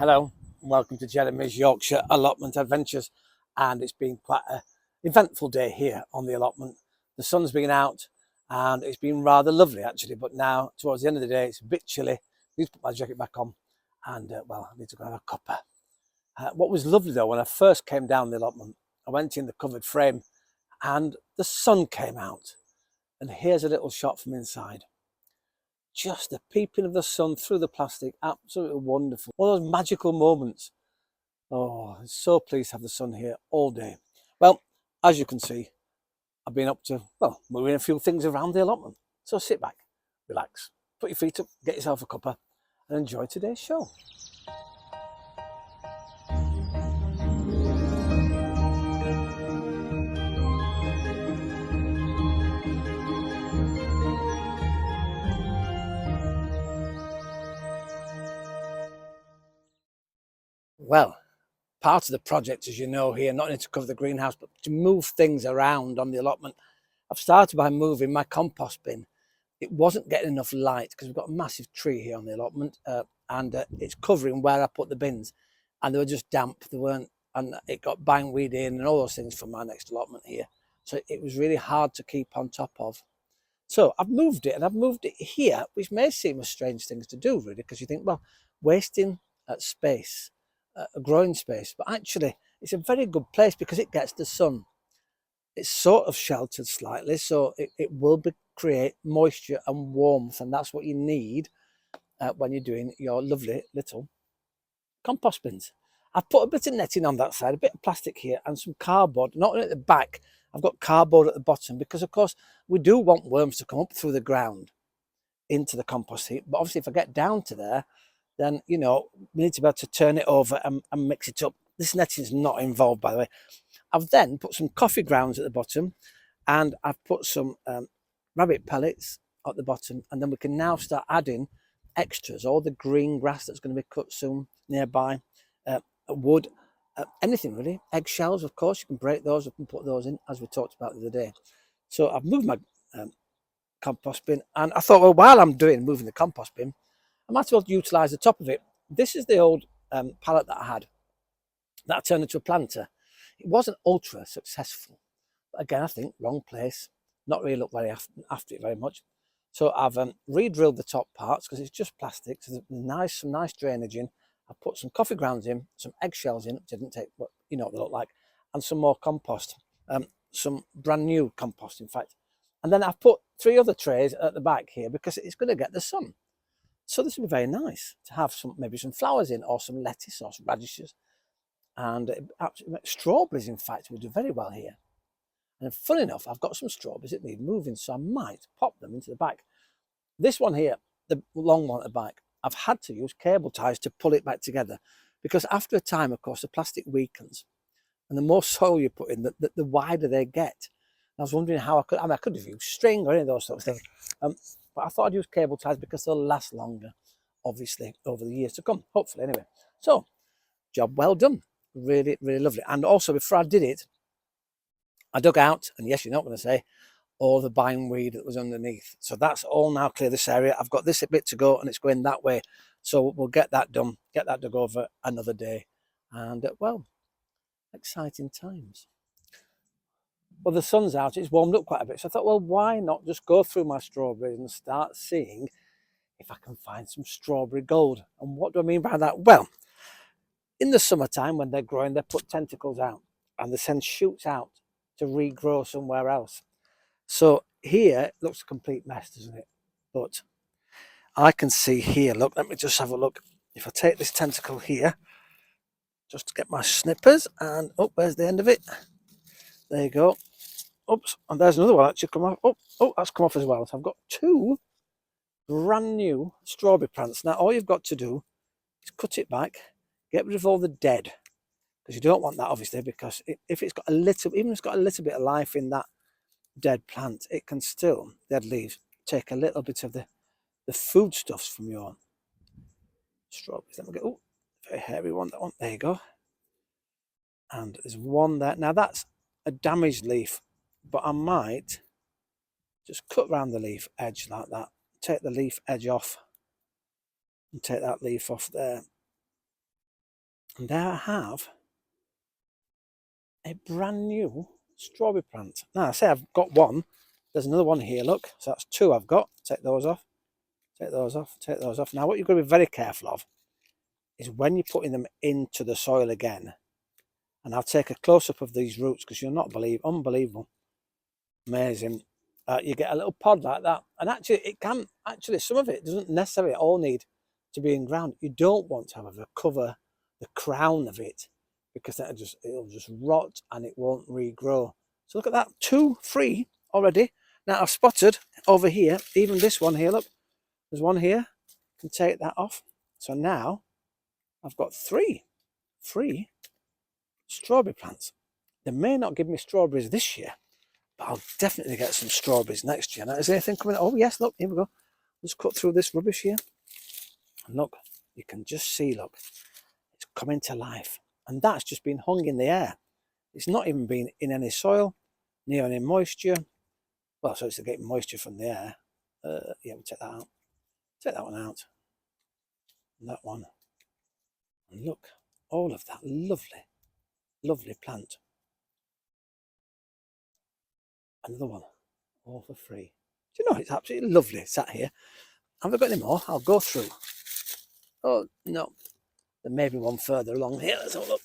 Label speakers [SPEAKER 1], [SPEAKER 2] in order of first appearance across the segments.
[SPEAKER 1] Hello, welcome to Jeremy's Yorkshire allotment adventures, and it's been quite an eventful day here on the allotment. The sun's been out and it's been rather lovely actually, but now towards the end of the day it's a bit chilly. I need to put my jacket back on and well, I need to go have a cuppa. What was lovely though, when I first came down the allotment, I went in the covered frame and the sun came out, and here's a little shot from inside. Just the peeping of the sun through the plastic, absolutely wonderful. One of those magical moments. Oh, I'm so pleased to have the sun here all day. Well, as you can see, I've been up to, well, moving a few things around the allotment. So sit back, relax, put your feet up, get yourself a cuppa and enjoy today's show. Well, part of the project, as you know here, not only to cover the greenhouse, but to move things around on the allotment. I've started by moving my compost bin. It wasn't getting enough light because we've got a massive tree here on the allotment, and it's covering where I put the bins, and they were just damp. They weren't, and it got bindweed in and all those things from my next allotment here. So it was really hard to keep on top of. So I've moved it, and I've moved it here, which may seem a strange thing to do, really, because you think, well, wasting space, a growing space, but actually it's a very good place because it gets the sun. It's sort of sheltered slightly, so it will create moisture and warmth, and that's what you need when you're doing your lovely little compost bins. I've put a bit of netting on that side, a bit of plastic here, and some cardboard. Not only at the back, I've got cardboard at the bottom because, of course, we do want worms to come up through the ground into the compost heap. But obviously, if I get down to there, then, you know, we need to be able to turn it over and mix it up. This netting is not involved, by the way. I've then put some coffee grounds at the bottom, and I've put some rabbit pellets at the bottom, and then we can now start adding extras, all the green grass that's going to be cut soon nearby, wood, anything really, eggshells, of course, you can break those up and put those in, as we talked about the other day. So I've moved my compost bin, and I thought, well, while I'm moving the compost bin, I might as well utilise the top of it. This is the old pallet that I had that I turned into a planter. It wasn't ultra successful. But again, I think wrong place, not really looked very after it very much. So I've re-drilled the top parts because it's just plastic. So there's some nice drainage in. I put some coffee grounds in, some eggshells in, didn't take, but you know what they look like, and some more compost, some brand new compost, in fact. And then I've put 3 other trays at the back here because it's going to get the sun. So this would be very nice to have maybe some flowers in, or some lettuce or some radishes. And strawberries, in fact, would do very well here. And fun enough, I've got some strawberries that need moving, so I might pop them into the back. This one here, the long one at the back, I've had to use cable ties to pull it back together, because after a time, of course, the plastic weakens, and the more soil you put in, the wider they get. I was wondering how I could have used string or any of those sorts of things, but I thought I'd use cable ties because they'll last longer, obviously, over the years to come, hopefully, anyway. So, job well done. Really, really lovely. And also, before I did it, I dug out, and yes, you're not going to say, all the bindweed that was underneath. So that's all now clear, this area. I've got this a bit to go, and it's going that way. So we'll get that done, get that dug over another day. And, well, exciting times. Well, the sun's out, it's warmed up quite a bit. So I thought, well, why not just go through my strawberries and start seeing if I can find some strawberry gold. And what do I mean by that? Well, in the summertime, when they're growing, they put tentacles out, and they send shoots out to regrow somewhere else. So here it looks a complete mess, doesn't it? But I can see here, look, let me just have a look. If I take this tentacle here, just to get my snippers, and oh, there's the end of it. There you go. Oops, and there's another one actually come off. Oh, that's come off as well. So I've got 2 brand new strawberry plants. Now all you've got to do is cut it back, get rid of all the dead, because you don't want that, obviously, because if it's got a little, even if it's got a little bit of life in that dead plant, it can still, dead leaves, take a little bit of the foodstuffs from your strawberries. Let me go, oh, very hairy one, that one, there you go. And there's one there. Now that's a damaged leaf, but I might just cut around the leaf edge like that, take the leaf edge off, and take that leaf off there. And there I have a brand new strawberry plant. Now, I say I've got one. There's another one here, look. So that's two I've got. Take those off. Take those off. Take those off. Now, what you've got to be very careful of is when you're putting them into the soil again. And I'll take a close-up of these roots because you'll not believe. Unbelievable. Amazing. You get a little pod like that. And actually, it can, actually, some of it doesn't necessarily all need to be in ground. You don't want to, however, cover the crown of it because it'll just rot and it won't regrow. So look at that, 2 free already. Now I've spotted over here, even this one here, look, there's one here. I can take that off. So now I've got 3 free strawberry plants. They may not give me strawberries this year, but I'll definitely get some strawberries next year. Now, is anything coming? Oh yes, look, here we go. Let's cut through this rubbish here. And look, you can just see, look, it's coming to life. And that's just been hung in the air. It's not even been in any soil, near any moisture. Well, so it's getting moisture from the air. Yeah, we'll take that out. Take that one out. And that one. And look, all of that lovely, lovely plant. Another one, all for free. Do you know, it's absolutely lovely sat here. Have I got any more? I'll go through. Oh, no. There may be one further along here. Let's have a look.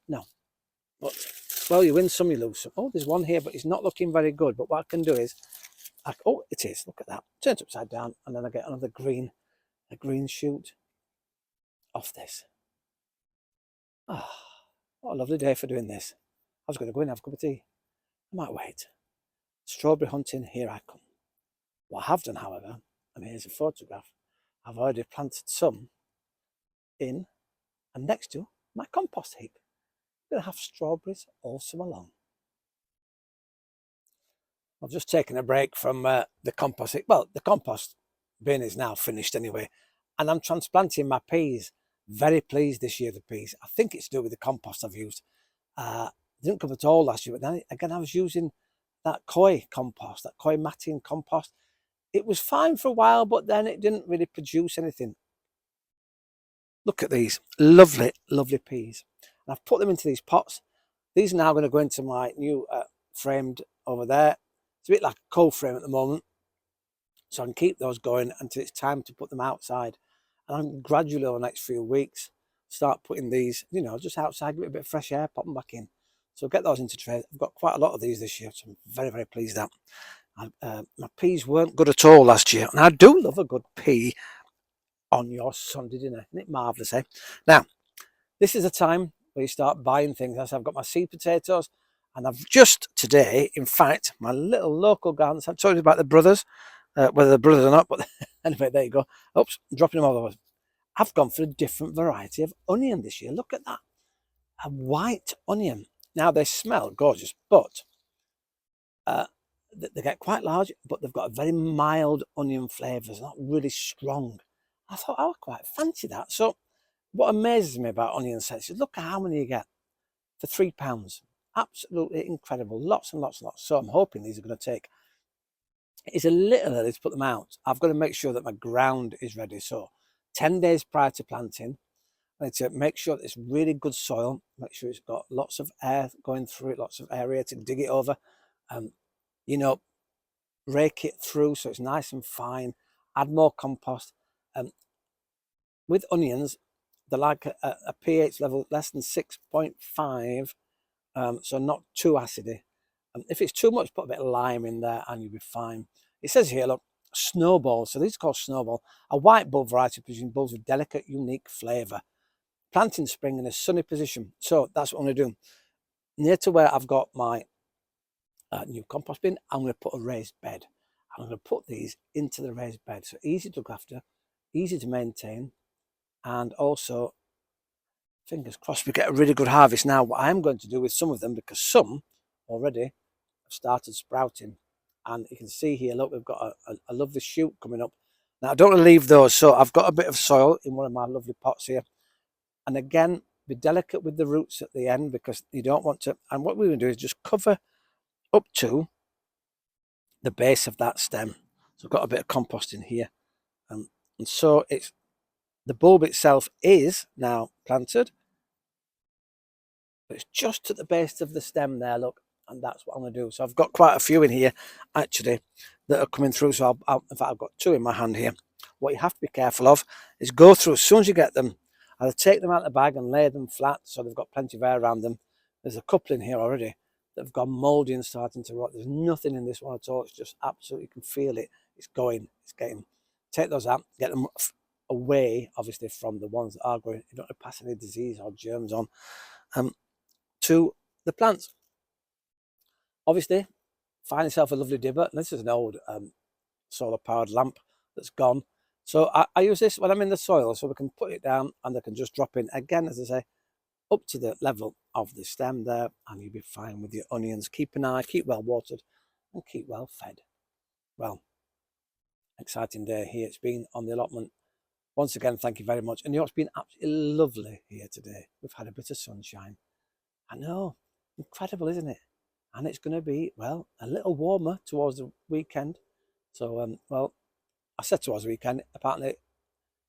[SPEAKER 1] No. But, well, you win some, you lose some. Oh, there's one here, but it's not looking very good. But what I can do is, oh, it is. Look at that. Turn it upside down, and then I get another green, a green shoot off this. Ah, what a lovely day for doing this. I was going to go in and have a cup of tea. I might wait. Strawberry hunting, here I come. What I have done, however, and here's a photograph, I've already planted some in and next to my compost heap. I'm going to have strawberries all summer long. I've just taken a break from the compost heap. Well, the compost bin is now finished anyway, and I'm transplanting my peas. Very pleased this year with peas. I think it's to do with the compost I've used. Didn't come at all last year, but then again I was using that koi compost, that koi matting compost. It was fine for a while, but then it didn't really produce anything. Look at these lovely, lovely peas. And I've put them into these pots. These are now going to go into my new framed over there. It's a bit like a cold frame at the moment. So I can keep those going until it's time to put them outside. And I'm gradually over the next few weeks start putting these, you know, just outside, get a bit of fresh air, pop them back in. So get those into trays. I've got quite a lot of these this year, so I'm very, very pleased at. My peas weren't good at all last year. And I do love a good pea on your Sunday dinner. Isn't it marvellous, eh? Now, this is a time where you start buying things. As I've got my seed potatoes, and I've just today, in fact, my little local gardens, I've told you about the brothers, whether they're brothers or not, but anyway, there you go. Oops, dropping them all over. I've gone for a different variety of onion this year. Look at that. A white onion. Now, they smell gorgeous, but they get quite large, but they've got a very mild onion flavour. It's not really strong. I thought I would quite fancy that. So what amazes me about onion sets is look at how many you get for £3. Absolutely incredible. Lots and lots and lots. So I'm hoping these are going to take. It's a little early to put them out. I've got to make sure that my ground is ready. So 10 days prior to planting, I need to make sure that it's really good soil. Make sure it's got lots of air going through it, lots of area to dig it over. You know, rake it through so it's nice and fine. Add more compost. With onions, they're like a pH level less than 6.5, so not too acidy. If it's too much, put a bit of lime in there and you'll be fine. It says here, look, snowball. So these are called snowball, a white bulb variety producing bulbs with delicate, unique flavour. Plant in spring in a sunny position. So that's what I'm going to do. Near to where I've got my new compost bin, I'm going to put a raised bed. I'm going to put these into the raised bed. So easy to look after, easy to maintain, and also, fingers crossed, we get a really good harvest. Now, what I'm going to do with some of them, because some already have started sprouting, and you can see here, look, we've got a lovely shoot coming up. Now, I don't want to leave those, so I've got a bit of soil in one of my lovely pots here. And again, be delicate with the roots at the end because you don't want to. And what we're going to do is just cover up to the base of that stem. So I've got a bit of compost in here. And so it's The bulb itself is now planted, but it's just at the base of the stem there, look, and that's what I'm going to do. So I've got quite a few in here, actually, that are coming through. So in fact, I've got 2 in my hand here. What you have to be careful of is go through as soon as you get them, either take them out of the bag and lay them flat so they've got plenty of air around them. There's a couple in here already that have gone mouldy and starting to rot. There's nothing in this one at all. It's just absolutely, you can feel it. It's going, it's getting. Take those out, get them away, obviously, from the ones that are growing. You don't want to pass any disease or germs on to the plants. Obviously, find yourself a lovely dibber. This is an old solar powered lamp that's gone. So I use this when I'm in the soil, so we can put it down and they can just drop in again, as I say, up to the level of the stem there, and you'll be fine with your onions. Keep an eye, keep well watered, and keep well fed. Well, exciting day here it's been on the allotment. Once again, thank you very much. And you know, it's been absolutely lovely here today. We've had a bit of sunshine. I know, incredible, isn't it? And it's going to be, well, a little warmer towards the weekend. So, well, I said towards the weekend, apparently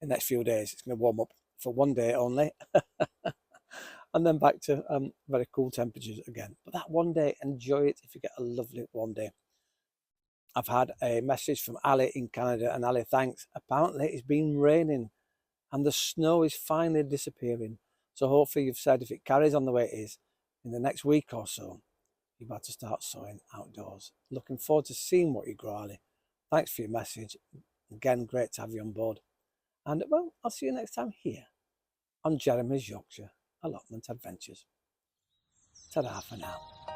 [SPEAKER 1] in the next few days, it's going to warm up for one day only. And then back to very cool temperatures again. But that one day, enjoy it if you get a lovely one day. I've had a message from Ali in Canada, and Ali, thanks. Apparently it's been raining and the snow is finally disappearing. So hopefully you've said if it carries on the way it is, in the next week or so, you're about to start sowing outdoors. Looking forward to seeing what you grow, Ali. Thanks for your message. Again, great to have you on board. And well, I'll see you next time here on Jeremy's Yorkshire Allotment Adventures. Ta-da for now.